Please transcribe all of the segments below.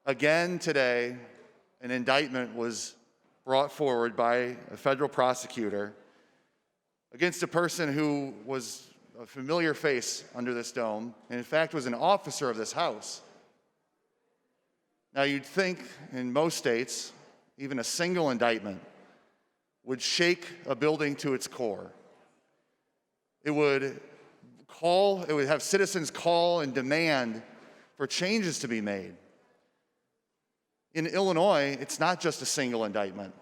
Again today, an indictment was brought forward by a federal prosecutor against a person who was a familiar face under this dome, and in fact was an officer of this House. Now you'd think in most states, even a single indictment would shake a building to its core. It would have citizens call and demand for changes to be made. In Illinois, it's not just a single indictment.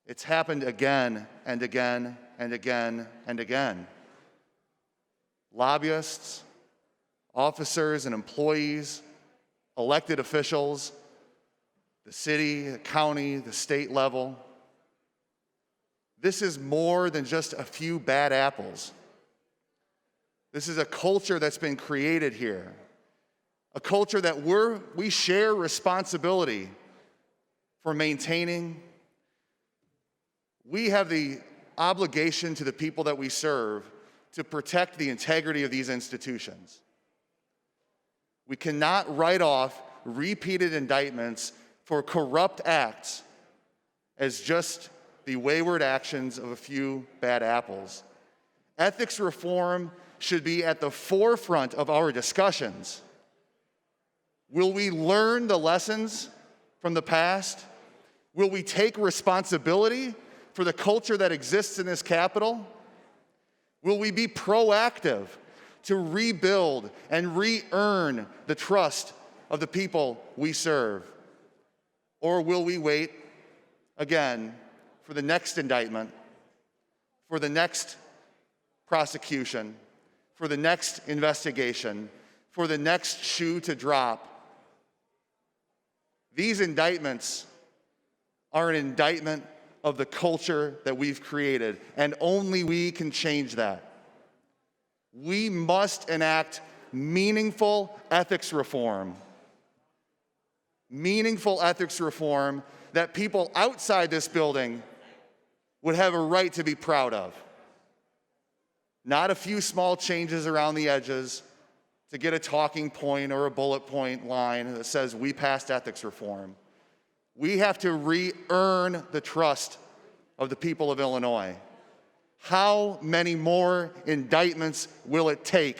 It's happened again and again and again and again. Lobbyists, officers and employees, elected officials, the city, the county, the state level. This is more than just a few bad apples. This is a culture that's been created here. A culture that we share responsibility for maintaining. We have the obligation to the people that we serve to protect the integrity of these institutions. We cannot write off repeated indictments for corrupt acts as just the wayward actions of a few bad apples. Ethics reform should be at the forefront of our discussions. Will we learn the lessons from the past? Will we take responsibility for the culture that exists in this Capitol? Will we be proactive to rebuild and re-earn the trust of the people we serve? Or will we wait, again, for the next indictment, for the next prosecution, for the next investigation, for the next shoe to drop? These indictments are an indictment of the culture that we've created, and only we can change that. We must enact meaningful ethics reform. Meaningful ethics reform that people outside this building would have a right to be proud of. Not a few small changes around the edges to get a talking point or a bullet point line that says we passed ethics reform. We have to re-earn the trust of the people of Illinois. How many more indictments will it take